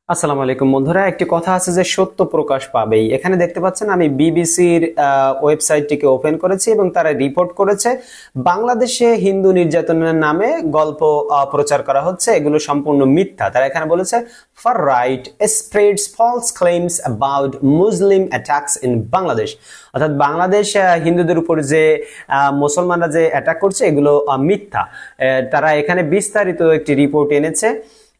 আসসালামু আলাইকুম বন্ধুরা, একটি কথা আছে যে সত্য প্রকাশ পাবেই। এখানে দেখতে পাচ্ছেন আমি বিবিসির ওয়েবসাইটটিকে ওপেন করেছি এবং তারা রিপোর্ট করেছে বাংলাদেশে হিন্দু নির্যাতনের নামে গল্প প্রচার করা হচ্ছে, এগুলো সম্পূর্ণ মিথ্যা। তারা এখানে বলেছে far right spreads false claims about Muslim attacks in Bangladesh, অর্থাৎ বাংলাদেশ হিন্দুদের উপর যে মুসলমানরা যে অ্যাটাক করছে এগুলো মিথ্যা। তারা এখানে বিস্তারিত একটি রিপোর্ট এনেছে,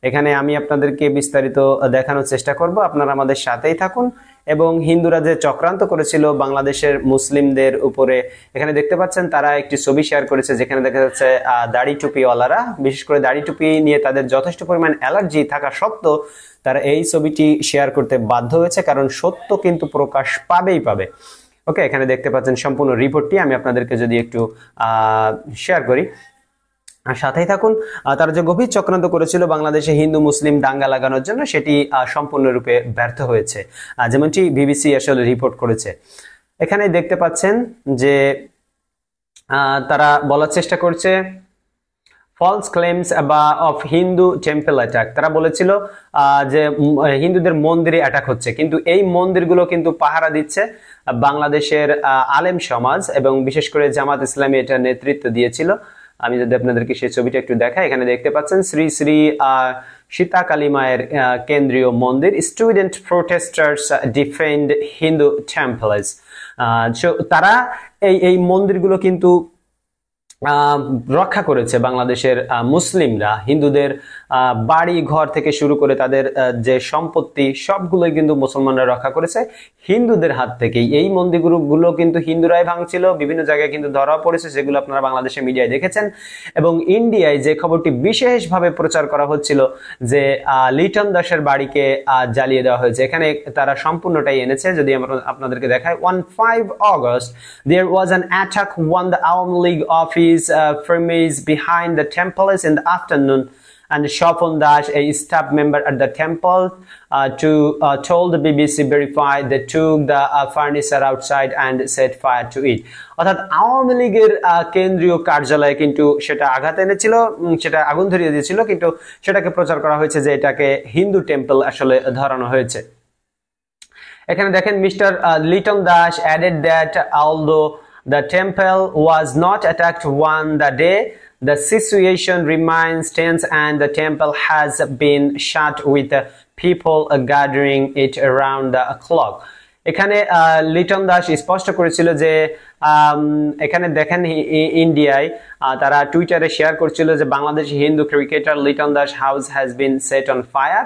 এখানে আমি আপনাদেরকে বিস্তারিত দেখানোর চেষ্টা করব, আপনারা আমাদের সাথেই থাকুন। এবং হিন্দুরা যে চক্রান্ত করেছিল বাংলাদেশের মুসলিমদের উপরে, এখানে দেখতে পাচ্ছেন তারা একটি ছবি শেয়ার করেছে যেখানে দেখা যাচ্ছে দাড়ি টুপিওয়ালারা, বিশেষ করে দাড়ি টুপি নিয়ে তাদের যথেষ্ট পরিমাণ অ্যালার্জি থাকা সত্ত্বেও তারা এই ছবিটি শেয়ার করতে বাধ্য হয়েছে, কারণ সত্য কিন্তু প্রকাশ পাবেই পাবে। ওকে, এখানে দেখতে পাচ্ছেন সম্পূর্ণ রিপোর্টটি আমি আপনাদেরকে যদি একটু শেয়ার করি, আর সাথেই থাকুন। তারা যে গভীর চক্রান্ত করেছিল বাংলাদেশে হিন্দু মুসলিম দাঙ্গা লাগানোর জন্য, সেটি সম্পূর্ণরূপে ব্যর্থ হয়েছে, যেমনটি বিবিসি আসলে রিপোর্ট করেছে। এখানে দেখতে পাচ্ছেন যে তারা বলার চেষ্টা করছে false claims of Hindu temple attack. তারা বলেছিল যে হিন্দুদের মন্দিরে অ্যাটাক হচ্ছে, কিন্তু এই মন্দিরগুলো কিন্তু পাহারা দিচ্ছে বাংলাদেশের আলেম সমাজ এবং বিশেষ করে জামাত ইসলামী এটা নেতৃত্ব দিয়েছিল। আমি যদি আপনাদেরকে সেই ছবিটা একটু দেখাই, এখানে দেখতে পাচ্ছেন শ্রী শ্রী সীতা কালী মায়ের কেন্দ্রীয় মন্দির। Student protesters defend Hindu temples. তারা এই মন্দিরগুলো কিন্তু রক্ষা করেছে বাংলাদেশের মুসলিমরা। হিন্দুদের বাড়ি ঘর থেকে শুরু করে তাদের যে সম্পত্তি সবগুলোই কিন্তু মুসলমানরা রক্ষা করেছে হিন্দুদের হাত থেকেই। এই মন্দিরগুলো কিন্তু হিন্দুরাই ভাঙছিল, বিভিন্ন জায়গায় কিন্তু ধরা পড়েছে, যেগুলো আপনারা বাংলাদেশের মিডিয়ায় দেখেছেন। এবং ইন্ডিয়ায় যে খবরটি বিশেষভাবে প্রচার করা হচ্ছিল যে লিটন দাসের বাড়িকে জ্বালিয়ে দেওয়া হয়েছে, এখানে তারা সম্পূর্ণটাই এনেছে। যদি আমরা আপনাদেরকে দেখাই, on 5 August there was an attack on the Awami League office premise behind the temple in the afternoon, and Shopon Dash, a staff member at the temple, told the BBC verified they took the furniture outside and set fire to it. অর্থাৎ আওয়ামী লীগের কেন্দ্রীয় কার্যালয়ে কিন্তু সেটা আঘাত এনেছিল, সেটা আগুন ধরিয়ে দিয়েছিল, কিন্তু সেটাকে প্রচার করা হয়েছে যে এটাকে হিন্দু টেম্পল আসলে ধরানো হয়েছে। এখানে দেখেন mister Liton Das added that although the temple was not attacked on the day, the situation remains tense and the temple has been shut with people gathering it around the clock. এখানে লিটন দাস স্পষ্ট করেছিল যে এখানে দেখেন ইন্ডিয়ায় তারা টুইটারে শেয়ার করছিল যে Bangladeshi Hindu cricketer Liton Das house has been set on fire,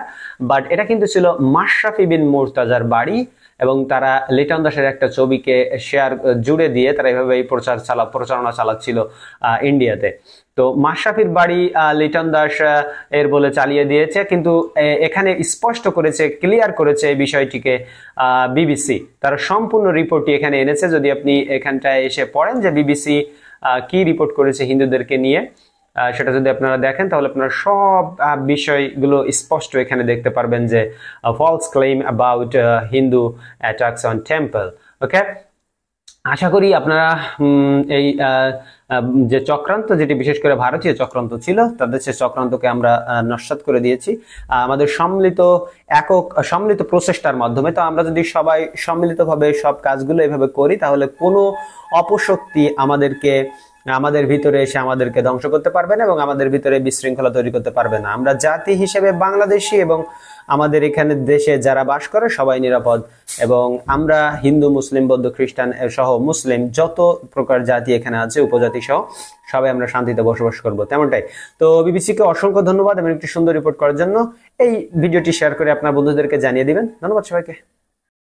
but এটা কিন্তু ছিল মাশরাফি বিন মুর্তজার বাড়ি এবং তারা লিটন দাসের একটা ছবিকে শেয়ার জুড়ে দিয়ে তারা এভাবে প্রচারণা চালাচ্ছিল ইন্ডিয়াতে। তো মাশরাফির বাড়ি লিটন দাস এর বলে চালিয়ে দিয়েছে, কিন্তু এখানে স্পষ্ট করেছে, ক্লিয়ার করেছে এই বিষয়টিকে বিবিসি। তারা সম্পূর্ণ রিপোর্টটি এখানে এনেছে। যদি আপনি এখানটায় এসে পড়েন যে বিবিসি কি রিপোর্ট করেছে হিন্দুদেরকে নিয়ে, সেটা যদি আপনারা দেখেন তাহলে আপনারা সব বিষয়গুলো স্পষ্ট এখানে দেখতে পারবেন যে false claim about Hindu attacks on temple. Okay, আশা করি আপনারা এই যে চক্রান্ত, যেটি বিশেষ করে ভারতীয় চক্রান্ত ছিল, তাদের সে চক্রান্তকে আমরা নস্যাৎ করে দিয়েছি আমাদের সম্মিলিত প্রচেষ্টার মাধ্যমে। তো আমরা যদি সবাই সম্মিলিতভাবে সব কাজগুলো এভাবে করি তাহলে কোনো অপশক্তি আমাদের ভিতরে এসে আমাদেরকে ধ্বংস করতে পারবে না এবং আমাদের ভিতরে বিশৃঙ্খলা তৈরি করতে পারবে না। আমরা জাতি হিসেবে বাংলাদেশি এবং আমাদের এখানে দেশে যারা বাস করে সবাই নিরাপদ, এবং আমরা হিন্দু মুসলিম বৌদ্ধ খ্রিস্টান সহ মুসলিম যত প্রকার জাতি এখানে আছে উপজাতি সহ সবাই আমরা শান্তিতে বসবাস করব, তেমনটাই। তো বিবিসিকে অসংখ্য ধন্যবাদ এবং একটি সুন্দর রিপোর্ট করার জন্য। এই ভিডিওটি শেয়ার করে আপনার বন্ধুদেরকে জানিয়ে দিবেন। ধন্যবাদ সবাইকে।